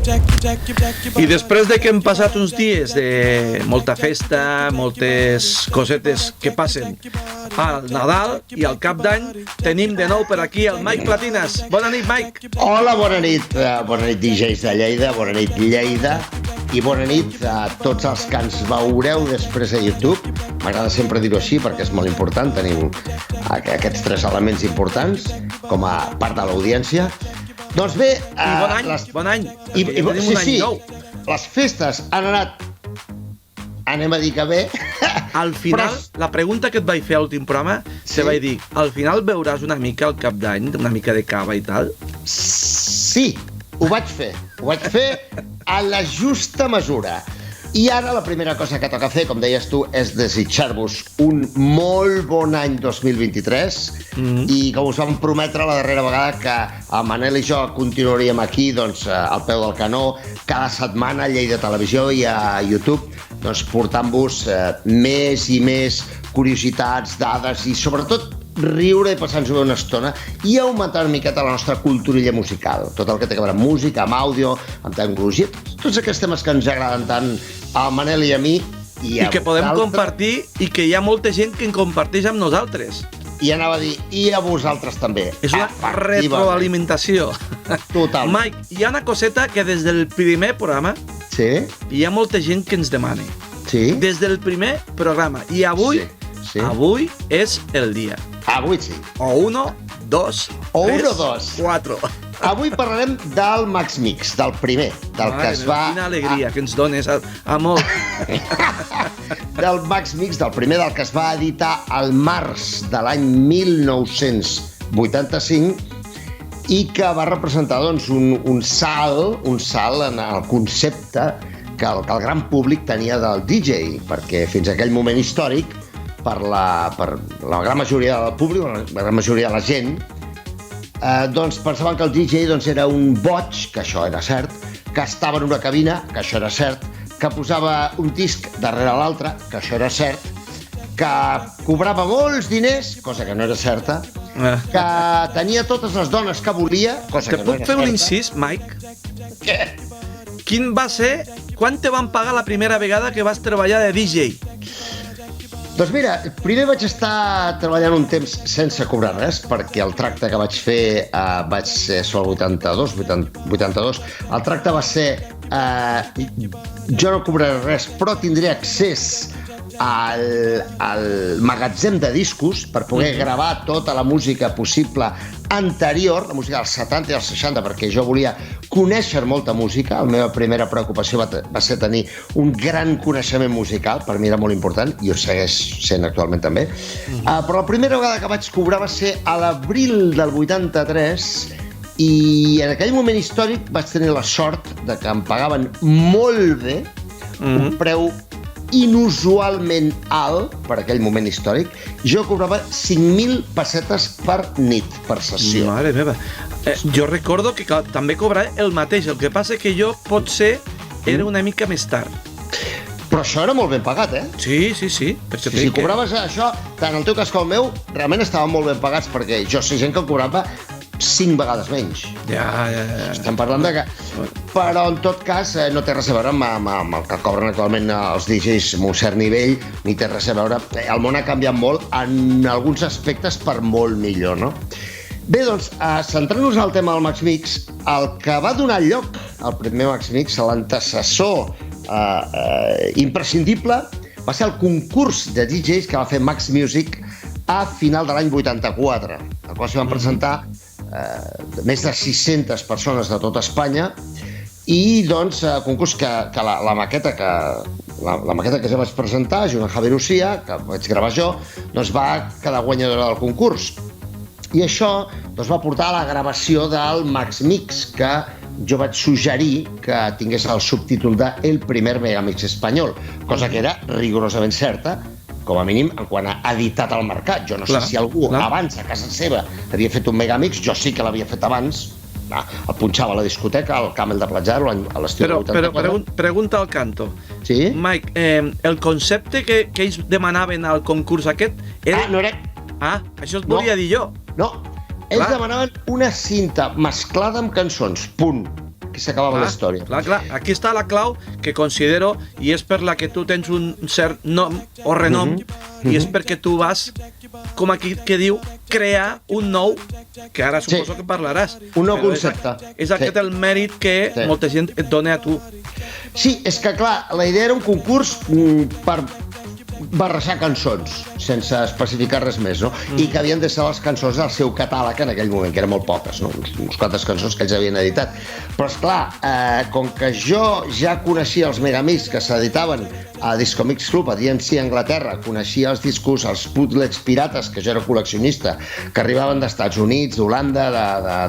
I després de que hem passat uns dies de molta festa, moltes cosetes que passen al Nadal i al Cap d'Any, tenim de nou per aquí el Mike Platinas. Bona nit, Mike. Hola, bona nit DJs de Lleida, bona nit Lleida i bona nit a tots els que ens veureu després a YouTube. M'agrada sempre dir-ho així perquè és molt important, tenim aquests tres elements importants com a part de l'audiència. Doncs bé... I bon any. Sí, les festes han anat, anem a dir que bé. Al final, la pregunta que et vaig fer a l'últim programa, te vaig dir, al final veuràs una mica el Cap d'Any, una mica de cava i tal? Sí, ho vaig fer a la justa mesura. I ara la primera cosa que toca fer, com deies tu, és desitjar-vos un molt bon any 2023 i com us vam prometre la darrera vegada que el Manel i jo continuaríem aquí doncs, al peu del canó cada setmana a Lleida Televisió i a YouTube doncs, portant-vos més i més curiositats, dades i sobretot riure i passar-nos una estona i augmentar una miqueta la nostra culturilla musical. Tot el que té a veure amb música, amb àudio, amb tecnologia, tots aquests temes que ens agraden tant al Manel i a mi. I que podem compartir i que hi ha molta gent que en comparteix amb nosaltres. I anava a dir, i a vosaltres també. És una retroalimentació. Total. Mike, hi ha una coseta que des del primer programa hi ha molta gent que ens demana. Sí? Des del primer programa. I avui, avui és el dia. Avui sí. O 1, 2, 3, 4. Avui parlarem del Max Mix, del primer, del que es va... Quina alegria que ens dones, amor. Del Max Mix, del primer, del que es va editar al març de l'any 1985 i que va representar doncs, un salt en el concepte que el gran públic tenia del DJ, perquè fins a aquell moment històric per la gran majoria del públic, la gran majoria de la gent, doncs pensaven que el DJ doncs, era un boig, que això era cert, que estava en una cabina, que això era cert, que posava un disc darrere l'altre, que això era cert, que cobrava molts diners, cosa que no era certa, que tenia totes les dones que volia, cosa que no era certa. Te puc fer un incís, Mike? Què? Quin va ser... Quan te van pagar la primera vegada que vas treballar de DJ? Doncs mira, primer vaig estar treballant un temps sense cobrar res, perquè el tracte que vaig fer vaig ser sobre el 82. El tracte va ser, jo no cobraré res, però tindré accés al magatzem de discos per poder gravar tota la música possible anterior, la música dels 70 i dels 60, perquè jo volia conèixer molta música. La meva primera preocupació va ser tenir un gran coneixement musical, per mi era molt important, i ho segueix sent actualment també. Però la primera vegada que vaig cobrar va ser a l'abril del 83 i en aquell moment històric vaig tenir la sort de que em pagaven molt bé, un preu inusualment alt per aquell moment històric. Jo cobrava 5.000 pessetes per nit, per sessió. Mare meva. Jo recordo que també cobrava el mateix, el que passa que jo potser era una mica més tard. Però això era molt ben pagat, eh? Sí. Si cobraves això, tant el teu cas com el meu, realment estaven molt ben pagats, perquè jo sé gent que cobrava 5 vegades menys. Ja. Estem parlant de que... Però, en tot cas, no té res a veure amb el que cobren actualment els DJs amb un cert nivell, ni té res a veure... El món ha canviat molt en alguns aspectes per molt millor, no? Bé, doncs, centrant-nos en el tema del Max Mix, el que va donar lloc al primer Max Mix, l'antecessor imprescindible, va ser el concurs de DJs que va fer Max Music a final de l'any 84, al qual s'hi van presentar més de 600 persones de tot Espanya i doncs concurs que la maqueta que ja vaig presentar, junt amb Javier Ucía, que vaig gravar jo, doncs va quedar guanyadora del concurs. I això doncs, va portar a la gravació del Max Mix, que jo vaig suggerir que tingués el subtítol de El primer megamix espanyol, cosa que era rigorosament certa, com a mínim en quant a editat al mercat. Jo no sé si algú abans a casa seva havia fet un megamix, jo sí que l'havia fet abans, el punxava a la discoteca, al Camel de Platjaro, a l'estiu del 84. Però pregunta al canto. Sí? Mike, el concepte que ells demanaven al concurs aquest era... no era... això et volia dir jo. No, ells demanaven una cinta mesclada amb cançons, punt. i s'acabava la història. Clar. Aquí està la clau que considero, i és per la que tu tens un cert nom o renom, i és perquè tu vas, com aquí que diu, crear un nou, que ara suposo que parlaràs. Un nou concepte. És aquest el mèrit que molta gent et dona a tu. Sí, és que clar, la idea era un concurs per barrejar cançons, sense especificar res més, no? I que havien de ser les cançons del seu catàleg en aquell moment, que eren molt poques, no? Uns quantes cançons que ells havien editat. Però, esclar, com que jo ja coneixia els Megamics que s'editaven a Disco Mix Club, a DMC a Anglaterra, coneixia els discos, els bootlegs pirates, que jo era col·leccionista, que arribaven d'Estats Units, d'Holanda,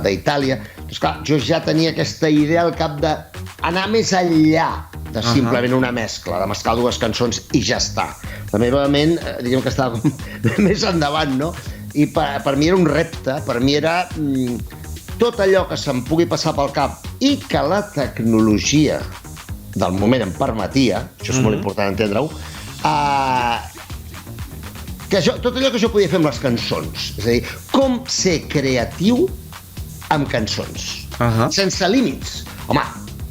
d'Itàlia. Doncs, clar, jo ja tenia aquesta idea al cap d'anar més enllà de simplement una mescla, de mesclar dues cançons i ja està. La meva ment, diguem que estava més endavant, no? I per mi era un repte, per mi era tot allò que se'm pugui passar pel cap i que la tecnologia del moment em permetia, això és molt important entendre-ho, tot allò que jo podia fer amb les cançons, és a dir, com ser creatiu amb cançons, sense límits. Home,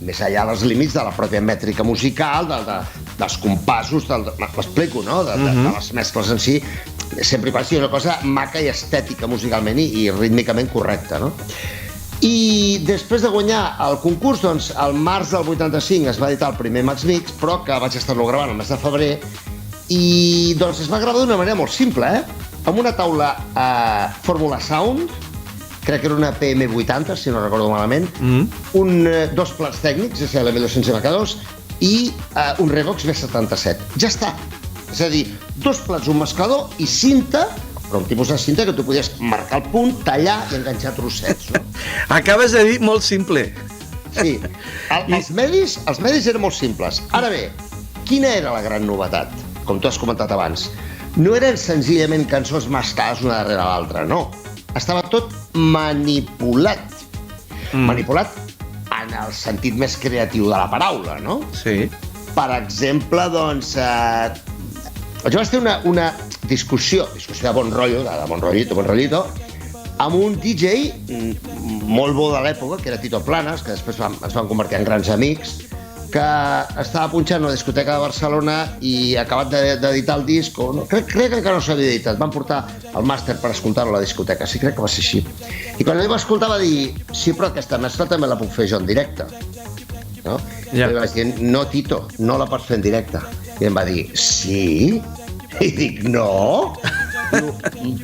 més enllà dels límits de la pròpia mètrica musical, dels compassos, m'explico, no? De les mescles en si, sempre hi passi una cosa maca i estètica musicalment i rítmicament correcta, no? I després de guanyar el concurs, doncs, al març del 85 es va editar el primer Max Mix, però que vaig estar-lo gravant el mes de febrer, i doncs es va gravar d'una manera molt simple, amb una taula Fórmula Sound, crec que era una PM80, si no recordo malament, dos plats tècnics, SLM 200 MK2, i un Revox V77. Ja està. És a dir, dos plats, un mesclador i cinta, però un tipus de cinta que tu podies marcar el punt, tallar i enganxar trossets. No? Acabes de dir molt simple. Sí. Els medis eren molt simples. Ara bé, quina era la gran novetat? Com tu has comentat abans. No eren senzillament cançons mesclades una darrere l'altra, no. Estava tot manipulat. Manipulat en el sentit més creatiu de la paraula, no? Sí. Per exemple, doncs, jo vaig fer una discussió de bon rotllo, bon rollito, amb un DJ molt bo de l'època, que era Tito Planas, que després ens van convertir en grans amics, que estava punxant a una discoteca de Barcelona i acabat d'editar el disc, crec que encara no s'havia editat, van portar el màster per escoltar-lo a la discoteca, sí, crec que va ser així. I quan ell va escoltar va dir, sí, però aquesta mescla també la puc fer jo en directe. No? I vaig dir, no, Tito, no la pots fer en directe. I em va dir, sí? I dic, no?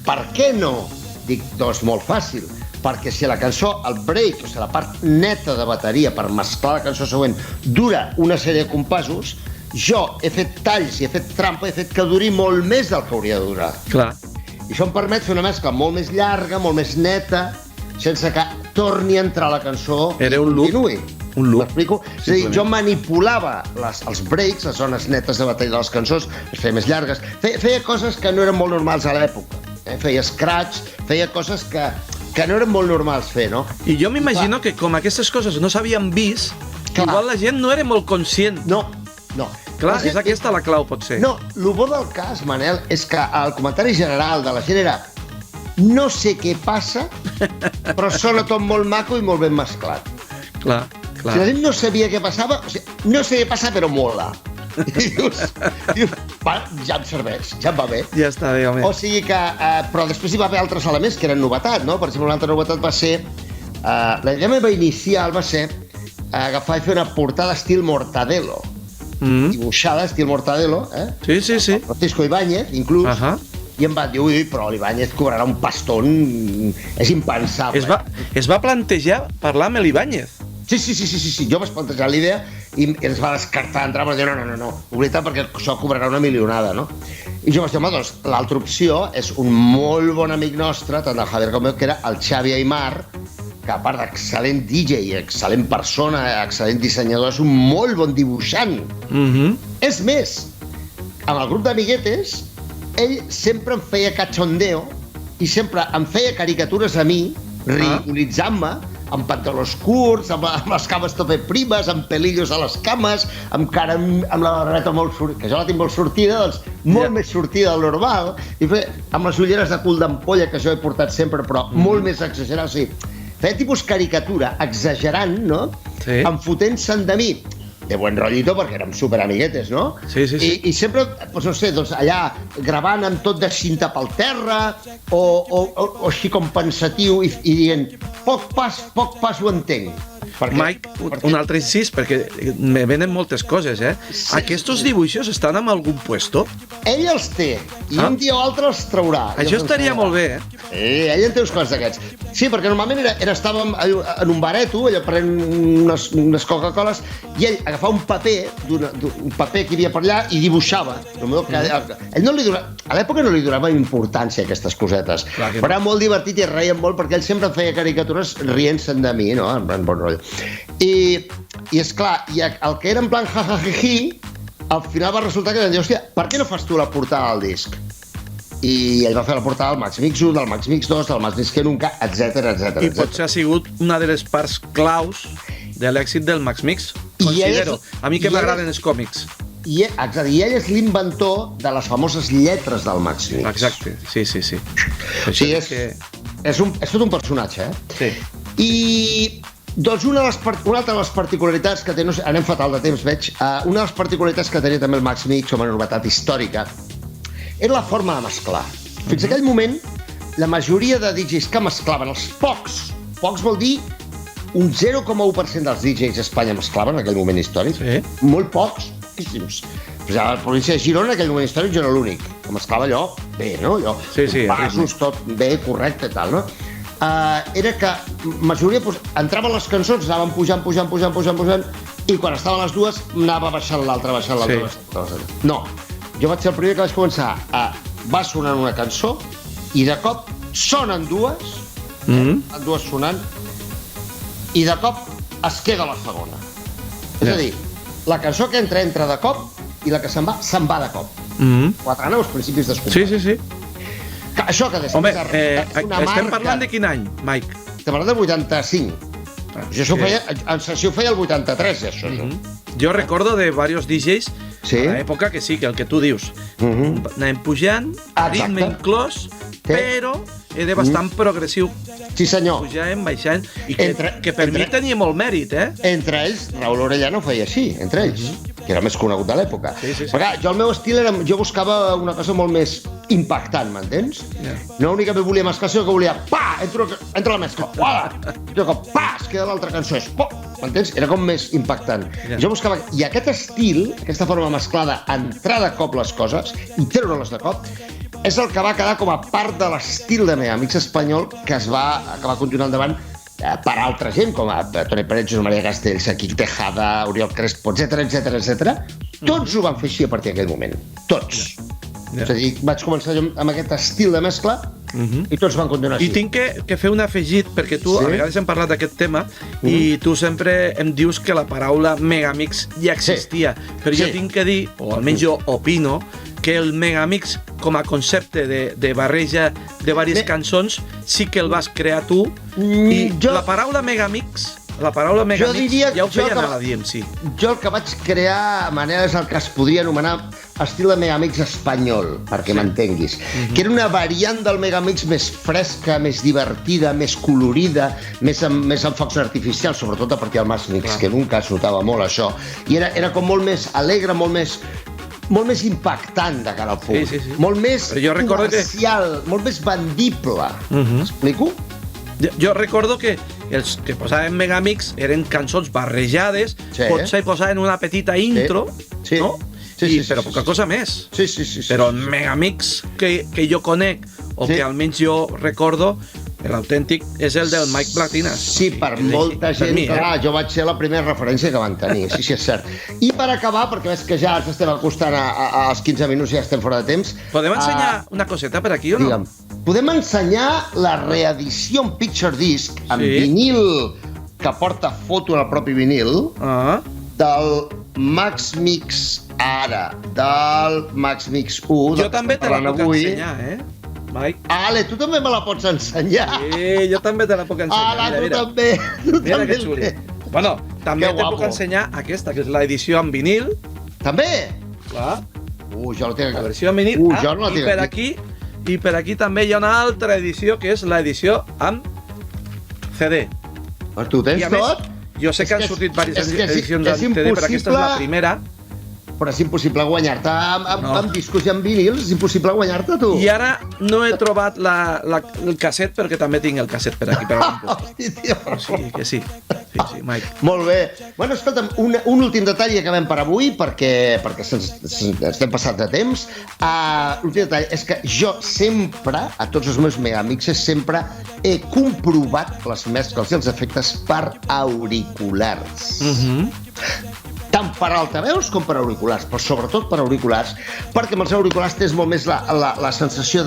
Per què no? Dic, doncs molt fàcil, perquè si la cançó, el break, o sigui, la part neta de bateria per mesclar la cançó següent dura una sèrie de compassos, jo he fet talls i he fet trampa, he fet que duri molt més del que hauria de durar. Clar. I això em permet fer una mescla molt més llarga, molt més neta, sense que torni a entrar la cançó i continuï. Un loop. M'explico? És a dir, jo manipulava els breaks, les zones netes de bateria de les cançons, les feia més llargues, feia coses que no eren molt normals a l'època. Feia scratch, feia coses que no eren molt normals fer, no? I jo m'imagino que com aquestes coses no s'havien vist, igual la gent no era molt conscient. No. Clar, és aquesta la clau, potser. No, el bo del cas, Manel, és que el comentari general de la gent era no sé què passa, però sona tot molt maco i molt ben mesclat. Clar. Si la gent no sabia què passava, no sé què passa, però mola. I dius, ja em serveix, ja em va bé. Ja està bé, home. O sigui que, però després hi va haver altres elements que eren novetat, no? Per exemple, una altra novetat va ser, la idea meva inicial va ser agafar i fer una portada estil Mortadelo, dibuixada estil Mortadelo, Sí. Francisco Ibáñez, inclús, i em va dir, ui, però l'Ibáñez cobrarà un pastón, és impensable. Es va plantejar parlar amb l'Ibáñez. Sí, jo vaig plantejar la idea i ens va descartar d'entrar, però dir, no, oblida perquè això cobrarà una milionada, no? I jo vaig dir, home, doncs, l'altra opció és un molt bon amic nostre, tant del Javier com meu, que era el Xavi Aymar, que a part d'excel·lent DJ, excel·lent persona, excel·lent dissenyador, és un molt bon dibuixant. És més, amb el grup d'amiguetes, ell sempre em feia cachondeo i sempre em feia caricatures a mi, ridiculitzant-me, amb pantalons curts, amb les cames tope primes, amb pelillos a les cames, amb la barreta molt sortida, que jo la tinc molt sortida, doncs molt més sortida del normal, i amb les ulleres de cul d'ampolla que jo he portat sempre, però molt més exagerat, o sigui, feia tipus caricatura, exagerant, no? Sí. Enfotent-se'n de mi. De buen rollito, perquè érem superamiguetes, no? Sí. I sempre, doncs no sé, doncs allà gravant amb tot de cinta pel terra o així com pensatiu i dient poc pas ho entenc. Mike, un altre incís, perquè me venen moltes coses, eh? Sí. Aquests dibuixos estan en algun puesto? Ell els té, i un dia o altre els traurà. Això estaria molt bé, eh? Sí, ell en té uns quants d'aquests. Sí, perquè normalment estàvem en un bareto, allò prenent unes Coca-Coles, i ell agafava un paper que hi havia per allà i dibuixava. Ell no li donava, a l'època no li donava importància a aquestes cosetes, però era molt divertit i es reien molt perquè ell sempre feia caricatures rient-se'n de mi, no? En bon rotllo. I esclar, el que era en plan jajajiji, al final va resultar que vam dir, hòstia, per què no fas tu la portada del disc? I ell va fer la portada del Max Mix 1, del Max Mix 2, del Max Mix que nunca, etc. I potser ha sigut una de les parts claus de l'èxit del Max Mix, considero. A mi que m'agraden els còmics. I ell és l'inventor de les famoses lletres del Max Mix. Exacte, sí. Sí, és tot un personatge, eh? Sí. I doncs una altra de les particularitats que té, no sé, anem fatal de temps, veig, una de les particularitats que tenia també el Max Mix, com a novetat històrica, era la forma de mesclar. Fins a aquell moment, la majoria de DJs que mesclaven, els pocs vol dir un 0,1% dels DJs a Espanya mesclaven en aquell moment històric, molt pocs, poquíssims. Però a la província de Girona, en aquell moment històric, jo era l'únic que mesclava allò bé, no? Allò, passos, tot bé, correcte i tal, no? Era que majoria entraven les cançons, anaven pujant, i quan estaven les dues anava baixant l'altra. No, jo vaig ser el primer que vaig començar va sonant una cançó i de cop sonen dues, dues sonant, i de cop es queda la segona. És a dir, la cançó que entra de cop i la que se'n va de cop. Quatre anys als principis descomptats. Sí. Això que home, estem parlant de quin any, Mike? Estem parlant del 85. Jo ho feia el 83, això. Jo recordo de diversos DJs a l'època que sí, que el que tu dius. Anem pujant, ritme inclòs, però era bastant progressiu. Sí, senyor. Pujant, baixant, i que per mi tenia molt mèrit, eh? Entre ells, Raúl Orellano feia així, entre ells, que era més conegut de l'època. Perquè jo el meu estil era, jo buscava una cosa molt més impactant, m'entens? No únicament volia mesclar, sinó que volia, entra la mescla, jo cop, es queda l'altra cançó, m'entens? Era com més impactant. Jo buscava, i aquest estil, aquesta forma mesclada, entrar de cop les coses i treure-les de cop, és el que va quedar com a part de l'estil de Megamix espanyol que es va acabar continuant endavant per altra gent, com Toni Pérez, José María Castells, Quique Tejada, Oriol Crespo, etc. Tots ho van fer així a partir d'aquell moment. Tots. És a dir, vaig començar jo amb aquest estil de mescla i tots van continuar així. I tinc que fer un afegit, perquè tu a vegades hem parlat d'aquest tema i tu sempre em dius que la paraula Megamix ja existia, però jo tinc que dir, o almenys jo opino, que el Megamix com a concepte de barreja de diverses cançons sí que el vas crear tu i la paraula Megamix ja ho feia anar a dir, sí. Jo el que vaig crear a manera és el que es podria anomenar estil de Megamix espanyol, perquè m'entenguis, que era una variant del Megamix més fresca, més divertida, més colorida, més amb focs artificials, sobretot a partir del Max Mix, que nunca es notava molt això, i era com molt més alegre, molt més impactant de cara al públic, molt més comercial, molt més vendible. M'explico? Jo recordo que els que posaven Megamix eren cançons barrejades, potser posaven una petita intro, no? Però poca cosa més. Però el Megamix que jo conec, o que almenys jo recordo, l'autèntic és el del Mike Platinas. Sí, per molta gent, clar, jo vaig ser la primera referència que van tenir, sí, és cert. I per acabar, perquè veig que ja ens estem acostant als 15 minuts i ja estem fora de temps... Podem ensenyar una coseta per aquí o no? Digue'm, podem ensenyar la reedició en Picture Disc, amb vinil, que porta foto en el propi vinil, del Max Mix ara, del Max Mix 1... Jo també te la puc ensenyar, Mike. Ale, tu també me la pots ensenyar. Sí, jo també te la puc ensenyar. Ale, tu també. Mira que xuli. Bueno, també te puc ensenyar aquesta, que és l'edició en vinil. També? Clar. Jo la tinc aquí. La versió en vinil. I per aquí també hi ha una altra edició, que és l'edició amb CD. Però tu tens I a més, tot? jo sé que han sortit diverses edicions del CD, però aquesta és la primera. Però és impossible guanyar-te amb discos i amb vinils, és impossible guanyar-te, tu. I ara no he trobat el casset, perquè també tinc el casset per aquí, per al Hosti, tio. Sí, que sí. Sí, Mike. Molt bé. Bueno, escolta'm, un últim detall i acabem per avui, perquè estem passats de temps. L'últim detall és que jo sempre, a tots els meus megamixes, sempre he comprovat les mescles i els efectes per auriculars. Tant per altaveus com per auriculars, però sobretot per auriculars, perquè amb els auriculars tens molt més la sensació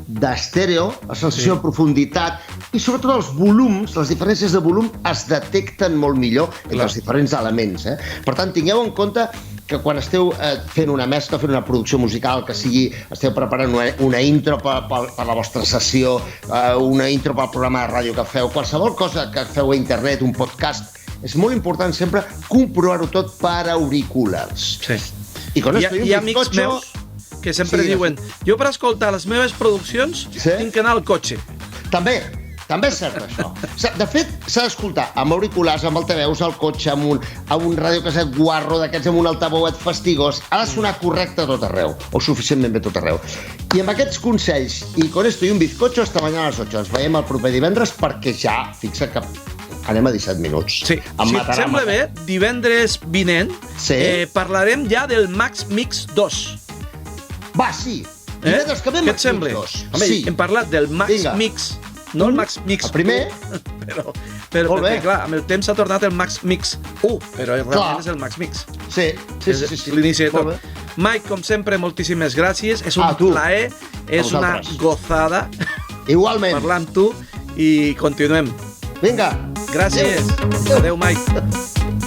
d'estèreo, la sensació de profunditat, i sobretot els volums, les diferències de volum es detecten molt millor entre els diferents elements. Per tant, tingueu en compte que quan esteu fent una mescla, fent una producció musical, que sigui, esteu preparant una intro per la vostra sessió, una intro pel programa de ràdio que feu, qualsevol cosa que feu a internet, un podcast, és molt important sempre comprovar-ho tot per auriculars. Sí. I con esto hi ha amics meus que sempre diuen jo per escoltar les meves produccions tinc que anar al cotxe. També és cert, això. De fet, s'ha d'escoltar amb auriculars, amb altaveus, al cotxe, amb un radiocaset guarro d'aquests, amb un altaveuet fastigós. Ha de sonar correcte a tot arreu, o suficientment bé a tot arreu. I amb aquests consells, i con esto i un bizcocho, hasta mañana a les 8. Ens veiem el proper divendres, perquè ja, fixa que anem a 17 minuts. Sí, si et sembla bé, divendres vinent parlarem ja del Max Mix 2. Va, sí. Divendres que ve Què et sembla? Home, hem parlat del Max Mix, no el Max Mix 1. El primer. Però perquè, clar, amb el temps s'ha tornat el Max Mix 1, però realment és el Max Mix. Sí. És l'inici de tot. Mike, com sempre, moltíssimes gràcies. És un plaer, és una gozada. Igualment. Parlar amb tu i continuem. Vinga. Gràcies. Adéu, Mike.